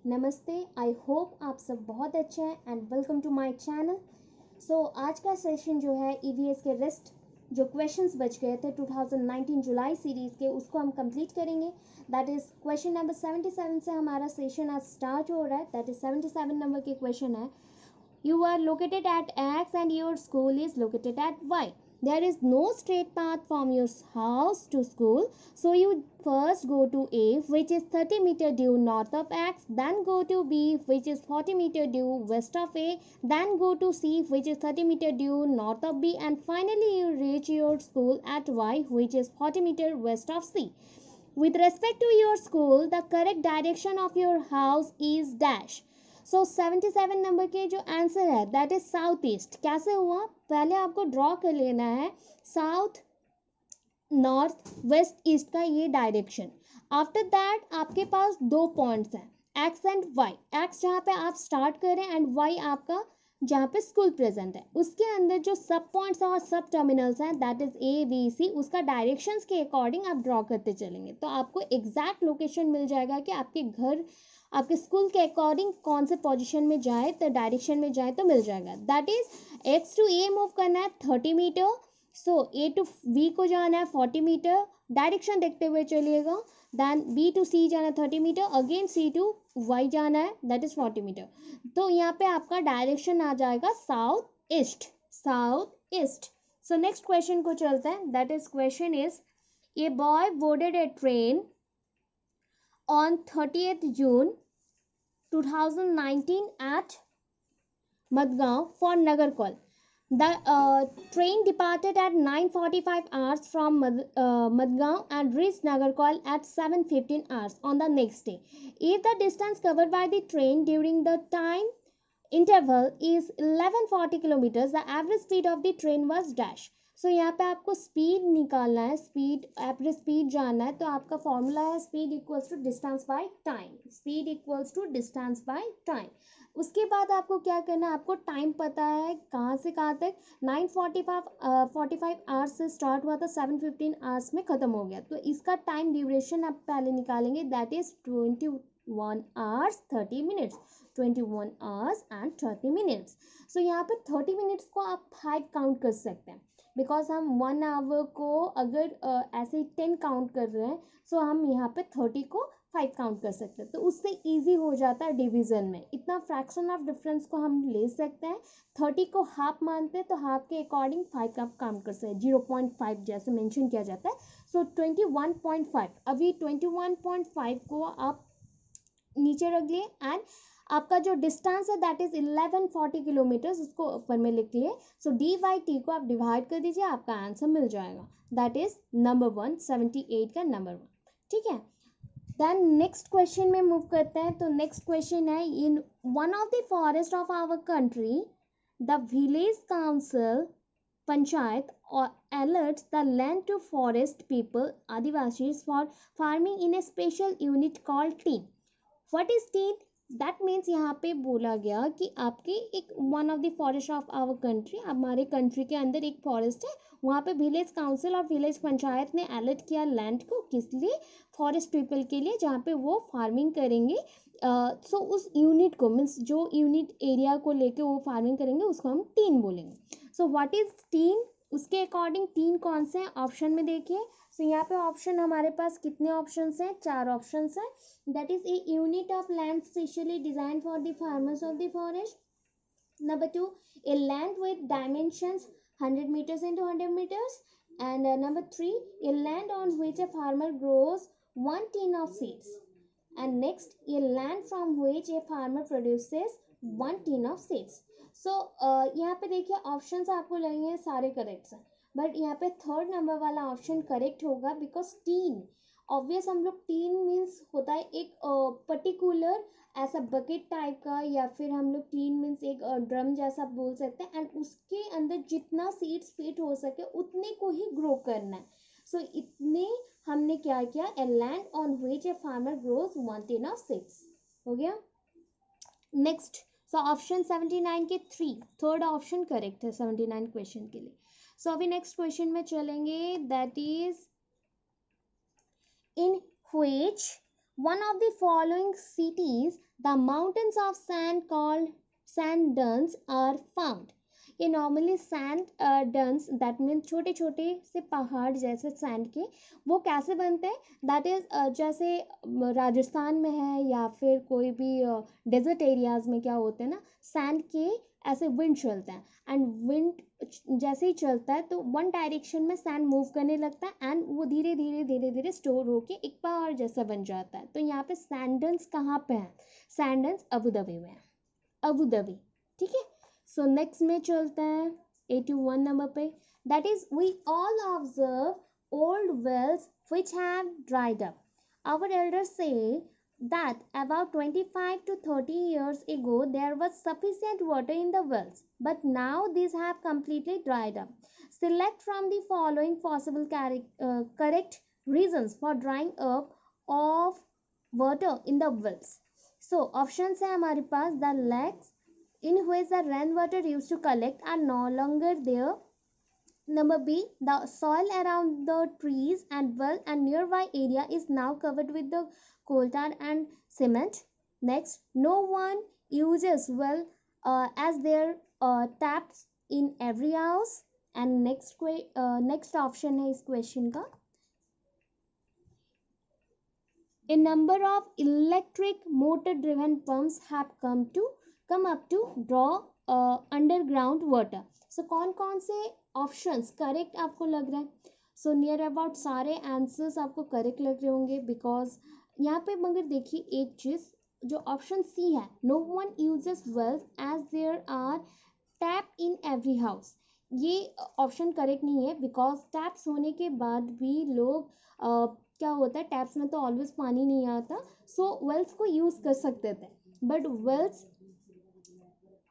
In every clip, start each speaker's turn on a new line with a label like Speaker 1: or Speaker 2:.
Speaker 1: नमस्ते। I hope आप सब बहुत अच्छे हैं and welcome to my channel. So आज का सेशन जो है ईवीएस के रेस्ट जो क्वेश्चंस बच गए थे 2019 जुलाई सीरीज़ के उसको हम कंप्लीट करेंगे। दैट इज़ क्वेश्चन नंबर 77 से हमारा सेशन आज स्टार्ट हो रहा है। दैट इज़ 77 नंबर के क्वेश्चन है, you are located at X and your school is located at Y. There is no straight path from your house to school. So you first go to A, which is 30 meter due north of X, then go to B, which is 40 meter due west of A, then go to C, which is 30 meter due north of B, and finally you reach your school at Y, which is 40 meter west of C. With respect to your school, the correct direction of your house is dash. So 77 number के जो answer है that is south east. कैसे हुआ, पहले आपको draw कर लेना है साउथ नॉर्थ वेस्ट ईस्ट का ये डायरेक्शन। आफ्टर दैट आपके पास दो पॉइंट्स हैं एक्स एंड वाई। एक्स जहाँ पे आप स्टार्ट करें एंड वाई आपका जहाँ पे स्कूल प्रेजेंट है, उसके अंदर जो सब पॉइंट्स और सब टर्मिनल्स हैं that is A B C, उसका डायरेक्शंस के अकॉर्डिंग आप ड्रॉ करते चलेंगे तो आपको एग्जैक्ट लोकेशन मिल जाएगा कि आपके घर आपके स्कूल के अकॉर्डिंग कौन से पोजीशन में जाए तो डायरेक्शन में जाए तो मिल जाएगा। That is X to A move करना है 30 metre, so A to B को जाना है 40 मीटर, डायरेक्शन देखते हुए चलिएगा। देन बी टू सी जाना है 30 metre, again C to Y जाना है दैट इज 40 मीटर। तो यहाँ पे आपका डायरेक्शन आ जाएगा south east, south east. So next question को चलते हैं। That is question is, a boy boarded A train on 30th June 2019 at Madgaon for Nagarkol. The train departed at 9:45 hours from Madgaon and reached Nagarkol at 7:15 hours on the next day. If the distance covered by the train during the time interval is 1140 kilometers, the average speed of the train was dash. सो यहाँ पे आपको speed निकालना है, speed average speed जानना है। तो आपका formula है speed equals to distance by time, speed equals to distance by time. उसके बाद आपको क्या करना है, आपको टाइम पता है कहाँ से कहाँ तक, 9:45 आवर्स से स्टार्ट हुआ था, 7:15 आवर्स में ख़त्म हो गया। तो इसका टाइम ड्यूरेशन आप पहले निकालेंगे that is 21 hours 30 minutes, 21 hours and 30 minutes. So यहाँ पे 30 मिनट्स को आप 5 काउंट कर सकते हैं बिकॉज हम 1 आवर को अगर ऐसे ही 10 काउंट कर रहे हैं सो हम यहाँ पे 30 को 5 काउंट कर सकते हैं। तो उससे इजी हो जाता है डिवीजन में, इतना फ्रैक्शन ऑफ डिफरेंस को हम ले सकते हैं। 30 को हाफ मानते हैं तो हाफ के अकॉर्डिंग 5 का काउंट कर सकते हैं, 0.5 जैसे मेंशन किया जाता है। सो 21.5, अभी 21.5 को आप नीचे रख लिए एंड आपका जो डिस्टेंस है दैट इज 1140 किलोमीटर्स, उसको ऊपर में लिख लिए। सो डी बाई टी को आप डिवाइड कर दीजिए, आपका आंसर मिल जाएगा। दैट इज नंबर 1, 78 का नंबर 1। ठीक है, देन नेक्स्ट क्वेश्चन में मूव करते हैं। तो नेक्स्ट क्वेश्चन है, in one of the forest of our country the village council panchayat alerts the land to forest people Adivasis for farming in a special unit called teen. What is teen? That means यहाँ पे बोला गया कि आपके एक one of the forest of our country, हमारे country के अंदर एक फॉरेस्ट है, वहाँ पे विलेज काउंसिल और विलेज पंचायत ने अलर्ट किया लैंड को, किस लिए, फॉरेस्ट पीपल के लिए, जहाँ पे वो फार्मिंग करेंगे। सो उस यूनिट को मीन्स जो यूनिट एरिया को लेके वो फार्मिंग करेंगे उसको हम टीन बोलेंगे। सो व्हाट इज टीन, उसके अकॉर्डिंग टीन कौन से हैं ऑप्शन में देखिए। सो यहाँ पे ऑप्शन हमारे पास कितने ऑप्शंस हैं, 4 ऑप्शंस हैं। That is a unit of land specially designed for the farmers of the forest. Number 2, a land with dimensions 100 meters into 100 meters. And number 3, a land on which a farmer grows 1 tin of seeds. And next, a land from which a farmer produces 1 tin of seeds. So यहाँ पे देखिए options आपको लगेंगे सारे correct हैं, but यहाँ पे third number वाला ऑप्शन करेक्ट होगा बिकॉज टीन ऑब्वियस, हम लोग टीन मीन्स होता है एक पर्टिकुलर ऐसा बकेट टाइप का, या फिर हम लोग टीन मीन्स एक ड्रम जैसा बोल सकते हैं, एंड उसके अंदर जितना सीड्स फिट हो सके उतने को ही ग्रो करना है। सो इतने हमने क्या किया, a land on which a farmer grows 1 tin of seeds। हो गया। नेक्स्ट, सो ऑप्शन 79 के 3, थर्ड ऑप्शन करेक्ट है 79 क्वेश्चन के लिए। सो अभी नेक्स्ट क्वेश्चन में चलेंगे, that is in which one of the following cities The mountains of sand called sand dunes are found. ये नॉर्मली सैंड डन्स दैट मीन छोटे छोटे से पहाड़ जैसे सैंड के, वो कैसे बनते हैं, दैट इज जैसे राजस्थान में है या फिर कोई भी डेजर्ट एरियाज में क्या होते हैं ना, सैंड के ऐसे विंड चलते हैं, एंड विंड जैसे ही चलता है तो वन डायरेक्शन में सैंड मूव करने लगता है एंड वो धीरे धीरे धीरे धीरे स्टोर होके एक पहाड़ जैसा बन जाता है. तो यहाँ पे सैंडन्स कहाँ पे हैं, सैंडन्स अबू धाबी में है, अबू धाबी. ठीक है. सो नेक्स्ट में चलते हैं 81 नंबर पे. That is we all observe old wells which have dried up. Our elders से that about 25 to 30 years ago there was sufficient water in the wells, but now these have completely dried up. Select from the following possible correct reasons for drying up of water in the wells. So options है हमारे पास, the lakes in which the rainwater used to collect are no longer there. Number B, the soil around the trees and well and nearby area is now covered with the coal tar and cement. Next, no one uses well as their taps in every house. And next option है इस question का, a number of electric motor driven pumps have come up to draw underground water. So कौन कौन से options correct आपको लग रहा है? सो नियर अबाउट सारे आंसर्स आपको करेक्ट लग रहे होंगे, बिकॉज यहाँ पे मगर देखिए एक चीज, जो ऑप्शन सी है, no one uses wells as there are tap in every house, ये ऑप्शन करेक्ट नहीं है, बिकॉज टैप्स होने के बाद भी लोग क्या होता है, टैप्स में तो ऑलवेज पानी नहीं आता, सो वेल्स को यूज कर सकते थे, बट वेल्स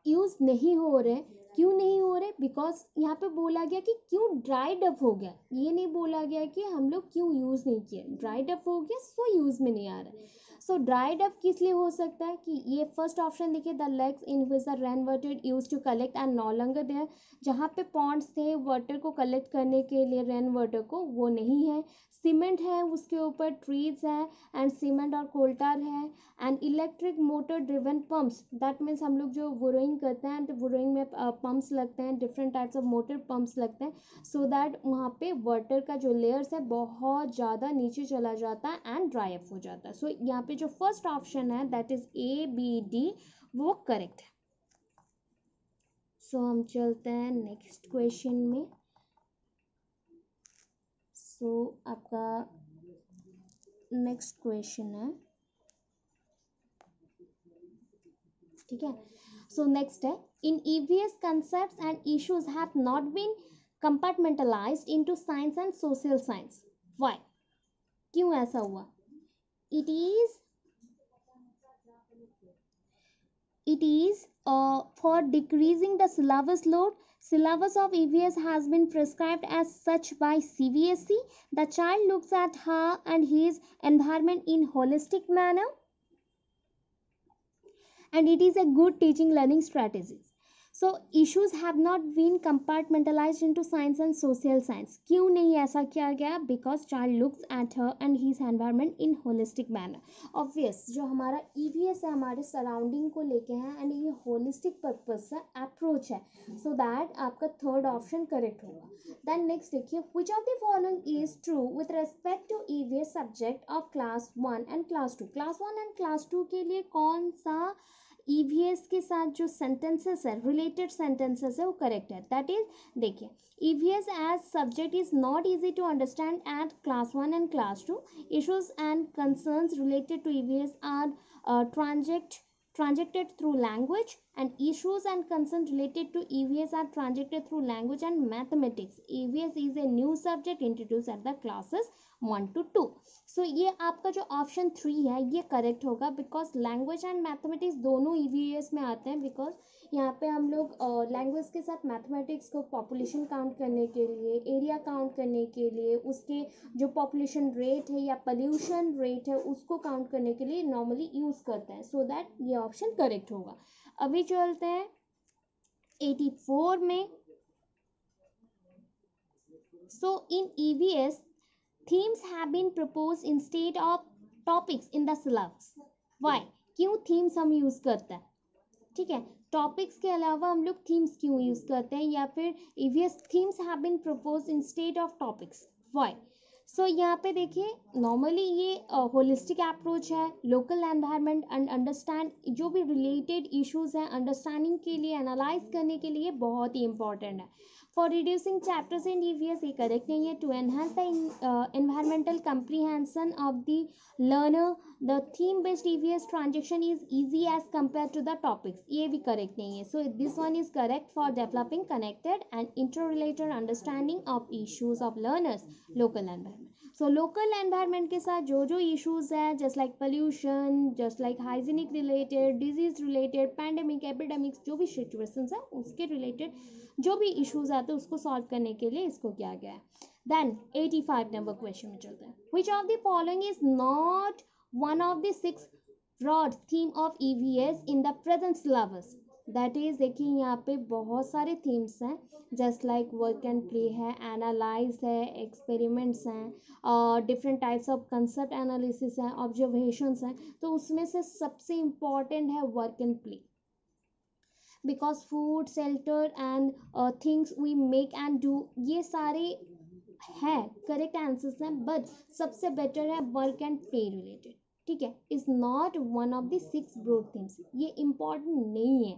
Speaker 1: यूज नहीं हो रहे. क्यों नहीं हो रहे? बिकॉज यहाँ पे बोला गया कि क्यों ड्राइड अप हो गया, ये नहीं बोला गया कि हम लोग क्यों यूज नहीं किए. ड्राइड अप हो गया सो यूज में नहीं आ रहा है. सो ड्राइड अप किस लिए हो सकता है कि ये फर्स्ट ऑप्शन देखिए, the lakes in which the rain water use to collect and no longer there, जहाँ पे पॉन्ड्स थे वाटर को कलेक्ट करने के लिए रेन वाटर को, वो नहीं है. सीमेंट है उसके ऊपर, ट्रीज है एंड सीमेंट और कोल्टार है, and electric motor driven pumps, that means हम लोग जो बोरोइंग करते हैं तो बोरोइंग में पम्प्स लगते हैं, different types of motor pumps लगते हैं, सो दैट वहाँ पे वाटर का जो लेयर्स है बहुत ज़्यादा नीचे चला जाता है एंड ड्राई अप हो जाता है. सो यहाँ पे जो फर्स्ट ऑप्शन है that is A B D, वो करेक्ट है. सो हम चलते हैं नेक्स्ट क्वेश्चन में. सो आपका नेक्स्ट क्वेश्चन है, ठीक है. सो नेक्स्ट है, इन EVS concepts and issues have not been compartmentalized into science and social science. Why? क्यों ऐसा हुआ? It is for decreasing the syllabus load. Syllabus of EVS has been prescribed as such by CBSE. The child looks at her and his environment in holistic manner, and it is a good teaching learning strategies. So issues have not been compartmentalized into science and social science. क्यों नहीं ऐसा किया गया? Because child looks at her and his environment in holistic manner. Obvious, जो हमारा EVS है हमारे surrounding को लेके है एंड ये होलिस्टिक पर्पज से अप्रोच है, सो दैट आपका थर्ड ऑप्शन करेक्ट होगा. देन नेक्स्ट देखिए, which of the following is true with respect to EVS subject of class 1 and class 2. class 1 and class 2 के लिए कौन सा EVS के साथ जो सेंटेंसेस है, रिलेटेड सेंटेंसेस है, वो करेक्ट है? दैट इज, देखिए, EVS as subject is not easy to understand at class 1 and class 2. Issues and concerns related to EVS are transacted through language, and issues and concerns related to EVS are transacted through language and mathematics. EVS is a new subject introduced at the classes 1 to 2. So ये आपका जो option 3 है ये correct होगा, because language and mathematics दोनों EVS में आते हैं, बिकॉज यहाँ पे हम लोग लैंग्वेज के साथ मैथमेटिक्स को पॉपुलेशन काउंट करने के लिए, एरिया काउंट करने के लिए, उसके जो पॉपुलेशन रेट है या पोल्यूशन रेट है उसको काउंट करने के लिए नॉर्मली यूज़ करते हैं, सो दैट ये ऑप्शन करेक्ट होगा. अभी चलते हैं 84 में. So in EVS, themes have been proposed instead of topics in the syllabus. Why? क्यों थीम्स हम यूज़ करते हैं, ठीक है। टॉपिक्स के अलावा हम लोग थीम्स क्यों यूज़ करते हैं, या फिर EVS themes have been proposed instead of topics, why. So यहाँ पे देखिए नॉर्मली ये होलिस्टिक अप्रोच है, लोकल एनवायरनमेंट एंड अंडरस्टैंड जो भी रिलेटेड इश्यूज हैं अंडरस्टैंडिंग के लिए, एनालाइज करने के लिए बहुत ही इंपॉर्टेंट है। For reducing chapters in EVS ये करेक्ट नहीं है। To enhance the environmental comprehension of the learner, the theme based EVS transaction is easy as compared to the topics, ये भी correct नहीं है। So this one is correct for developing connected and interrelated understanding of issues of learners local environment। So local environment के साथ जो जो issues है, just like pollution, just like hygienic related, disease related, pandemic, epidemics, जो भी situations है उसके related जो भी issues आते हैं उसको solve करने के लिए इसको किया गया है। Then 85 नंबर क्वेश्चन में चलते हैं। Which of the following is not one of the 6 broad theme of EVS in the present syllabus? That is, देखिए यहाँ पे बहुत सारे themes हैं, just like work and play है, analyze है, experiments हैं, different types of concept analysis है, observations हैं। तो उसमें से सबसे important है work and play, because food, shelter and things we make and do ये सारे है करेक्ट आंसर्स हैं, बट सबसे बेटर है वर्क एंड प्ले रिलेटेड, ठीक है। Is not one of the 6 broad things, ये इम्पॉर्टेंट नहीं है,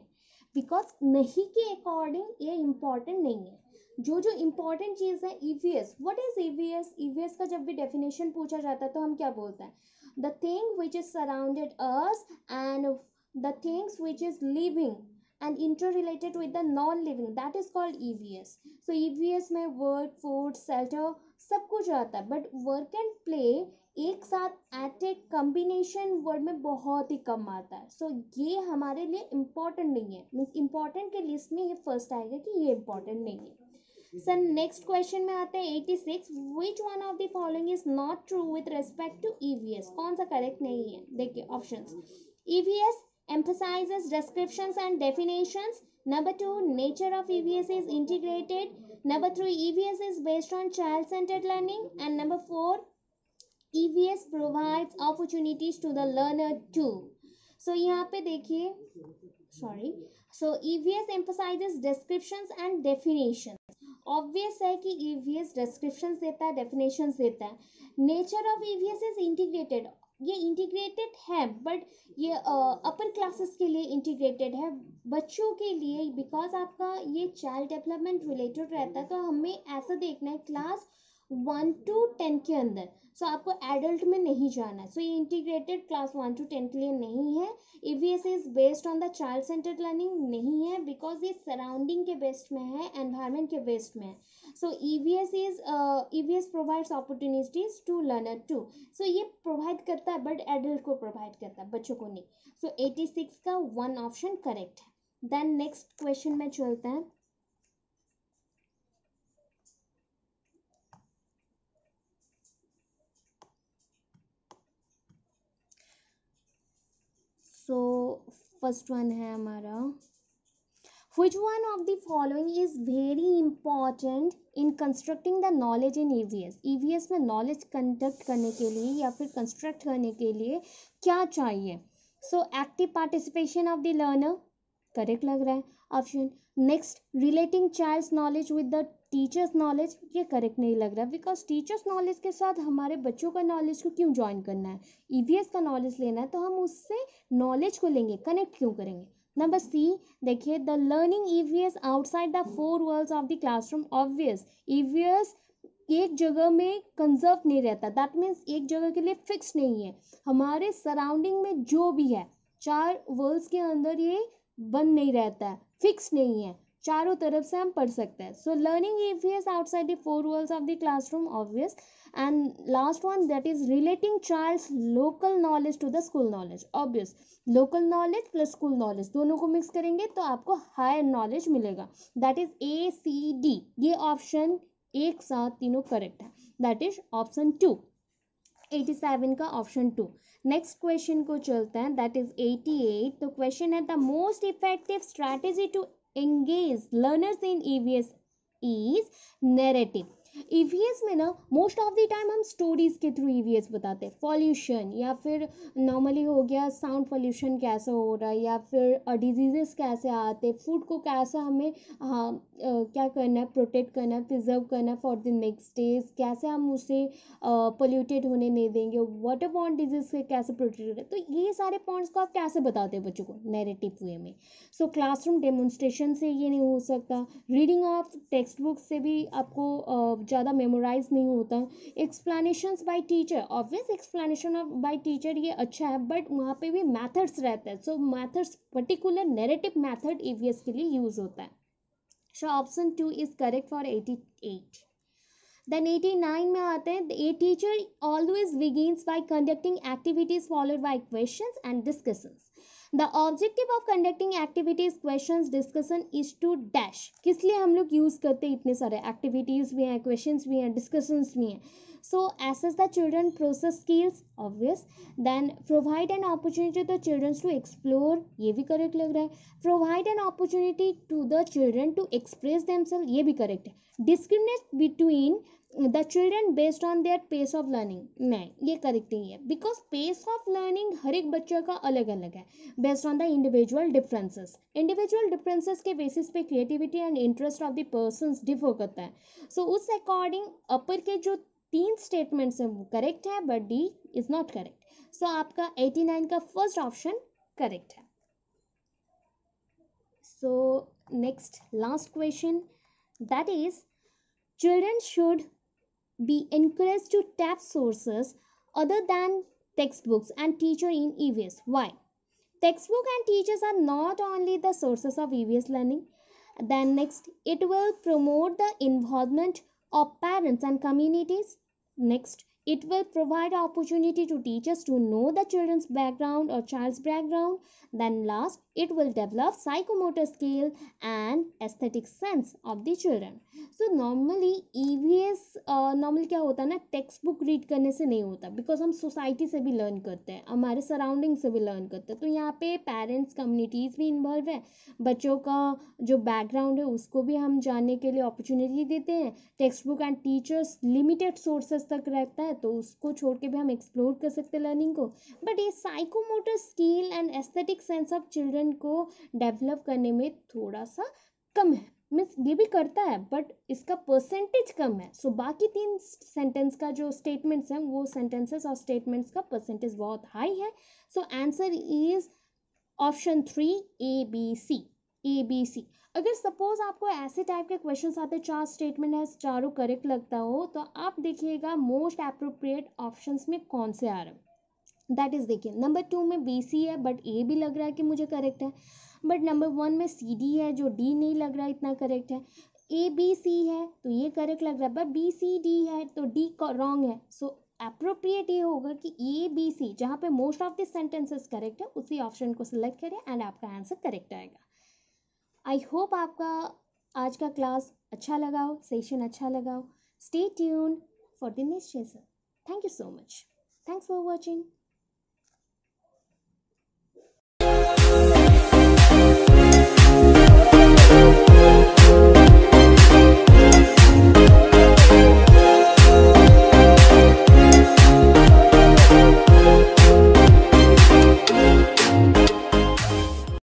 Speaker 1: बिकॉज नहीं के अकॉर्डिंग ये इम्पॉर्टेंट नहीं है। जो जो इम्पॉर्टेंट चीज़ है EVS, what is EVS? EVS का जब भी डेफिनेशन पूछा जाता है तो हम क्या बोलते हैं? The thing which is surrounded us and the things which is living and interrelated with the non-living, that is called EVS। so EVS में work, food, shelter सब कुछ आता है, but work and play एक साथ एट ए combination word में बहुत ही कम आता है। so ये हमारे लिए इम्पॉर्टेंट नहीं है, मीन्स इम्पॉर्टेंट के लिस्ट में ये फर्स्ट आएगा कि ये इम्पॉर्टेंट नहीं है। सर नेक्स्ट क्वेश्चन में आते हैं 86। Which one of the following is not true with respect to EVS? कौन सा करेक्ट नहीं है? देखिए options. EVS emphasizes descriptions and definitions. Number 2, nature of EVS is integrated. Number 3, EVS is based on child-centered learning. And number 4, EVS provides opportunities to the learner too. So यहाँ पे देखिए, so EVS emphasizes descriptions and definitions. Obvious है कि EVS descriptions देता है, definitions देता है। Nature of EVS is integrated, ये इंटीग्रेटेड है, बट ये अपर क्लासेस के लिए इंटीग्रेटेड है, बच्चों के लिए, बिकॉज आपका ये चाइल्ड डेवलपमेंट रिलेटेड रहता है। तो हमें ऐसा देखना है क्लास 1 to 10 के अंदर, सो आपको एडल्ट में नहीं जाना है। सो ये इंटीग्रेटेड क्लास 1 to 10 के लिए नहीं है। EVS is based on the child centred learning नहीं है, बिकॉज ये सराउंडिंग के बेस्ड में है, एनवायरमेंट के बेस्ड में है। So EVS provides opportunities to learner to. So ये प्रोवाइड करता है, बट एडल्ट को प्रोवाइड करता है, बच्चों को नहीं। सो 86 का 1 ऑप्शन करेक्ट है। देन नेक्स्ट क्वेश्चन में चलते हैं। सो फर्स्ट वन है हमारा, which one of the following is very important in constructing the knowledge in EVS? EVS में knowledge conduct करने के लिए या फिर construct करने के लिए क्या चाहिए? So active participation of the learner, correct लग रहा है option. Next, relating child's knowledge with the teacher's knowledge, ये करेक्ट नहीं लग रहा, बिकॉज टीचर्स नॉलेज के साथ हमारे बच्चों का नॉलेज को क्यों ज्वाइन करना है? EVS का नॉलेज लेना है तो हम उससे नॉलेज को लेंगे, कनेक्ट क्यों करेंगे? नंबर सी देखिए, the learning EVS outside the 4 walls of the classroom. Obvious EVS एक जगह में कंजर्व नहीं रहता, दैट मीन्स एक जगह के लिए फिक्स नहीं है, हमारे सराउंडिंग में जो भी है 4 वर्ल्स के अंदर ये बंद नहीं रहता है, फिक्स नहीं है, चारों तरफ से हम पढ़ सकते हैं। So learning EVS outside the 4 walls of the classroom, obvious. And last one, that is relating child's local knowledge to the school knowledge, obvious. Local knowledge plus school knowledge दोनों को मिक्स करेंगे तो आपको हायर नॉलेज मिलेगा, that is ACD। ये option एक साथ तीनों करेक्ट है, दैट इज ऑप्शन 2, 87 का ऑप्शन 2। नेक्स्ट क्वेश्चन को चलते हैं, दैट इज 88। तो क्वेश्चन है, the most effective strategy to engage learners in EVS इज नैरेटिव। ईवीएस में ना मोस्ट ऑफ द टाइम हम स्टोरीज के थ्रू ईवीएस बताते हैं, पॉल्यूशन या फिर नॉर्मली हो गया साउंड पॉल्यूशन कैसे हो रहा है, या फिर डिजीजेस कैसे आते, फूड को कैसे हमें क्या करना है, प्रोटेक्ट करना है, प्रिजर्व करना है फॉर द नेक्स्ट डेज, कैसे हम उसे पोल्यूटेड होने नहीं देंगे, वाटर बॉर्न डिजीज से कैसे प्रोटेक्ट करें। तो ये सारे पॉइंट्स को आप कैसे बताते हैं बच्चों को, नैरेटिव वे में। सो क्लासरूम डेमोन्स्ट्रेशन से ये नहीं हो सकता, रीडिंग ऑफ टेक्स्ट बुक से भी आपको ज़्यादा मेमोराइज नहीं होता, explanations by teacher, obvious explanation of by teacher ये अच्छा है, बट वहाँ पे भी मैथड्स रहते हैं। So methods particular narrative method EVS के लिए यूज होता है। So option 2 is correct for 88। Then 89 में आते हैं, a teacher always begins by conducting activities followed by questions and discussions. The objective of conducting activities questions discussion is to dash. किस लिए हम लोग यूज करते हैं, इतने सारे एक्टिविटीज भी हैं, क्वेश्चंस भी हैं, डिस्कशंस भी हैं। सो assess the children process skills, obvious. Then provide an opportunity to the children to explore, ये भी करेक्ट लग रहा है। provide an opportunity to the children to express themselves, ये भी करेक्ट है। discriminate between the children based on their pace of learning, नहीं ये करेक्ट नहीं है, बिकॉज पेस ऑफ लर्निंग हर एक बच्चे का अलग अलग है, based on the individual differences. Individual differences के बेसिस पे creativity and interest of the persons differ करता है। सो उस अकॉर्डिंग अपर के जो 3 स्टेटमेंट्स हैं वो करेक्ट है, but D is not correct. So आपका 89 का फर्स्ट ऑप्शन करेक्ट है। So next last question, that is children should be encouraged to tap sources other than textbooks and teacher in EVS. Why? Textbook and teachers are not only the sources of EVS learning. Then next, it will promote the involvement of parents and communities. Next, it will provide opportunity to teachers to know the children's background or child's background. Then last, it will develop psychomotor skill and aesthetic sense of the children. So normally EVS normally क्या होता है ना, text book read करने से नहीं होता, because हम society से भी लर्न करते हैं, हमारे सराउंडिंग से भी लर्न करते हैं। तो यहाँ पे पेरेंट्स कम्युनिटीज़ भी इन्वॉल्व है, बच्चों का जो बैकग्राउंड है उसको भी हम जानने के लिए अपॉर्चुनिटी देते हैं। Text book and teachers limited sources तक रहता है, तो उसको छोड़ के भी हम एक्सप्लोर कर सकते हैं लर्निंग को। बट ये psychomotor skill and aesthetic sense of children को डेवलप करने में थोड़ा सा कम है, मीन्स ये भी करता है बट इसका परसेंटेज कम है। सो बाकी 3 सेंटेंस का जो स्टेटमेंट्स हैं वो सेंटेंसेस और स्टेटमेंट्स का परसेंटेज बहुत हाई है। So answer is option 3 ABC। ABC। अगर सपोज आपको ऐसे टाइप के क्वेश्चन आते, 4 स्टेटमेंट है, चारों करेक्ट लगता हो, तो आप देखिएगा मोस्ट अप्रोप्रिएट ऑप्शंस में कौन से आ रहे हैं। दैट इज देखिए नंबर 2 में BC है, बट ए भी लग रहा है कि मुझे करेक्ट है। बट नंबर 1 में CD है, जो D नहीं लग रहा है इतना करेक्ट है। ABC है तो ये करेक्ट लग रहा है, बट BCD है तो D रॉन्ग है। सो अप्रोप्रिएट ये होगा कि ABC, जहाँ पे most of the sentences correct है, उसी ऑप्शन को सिलेक्ट करें एंड आपका आंसर करेक्ट आएगा। आई होप आपका आज का क्लास अच्छा लगा हो, सेशन अच्छा लगा हो। Stay tuned for the next session. Thank you so much. Thanks for watching.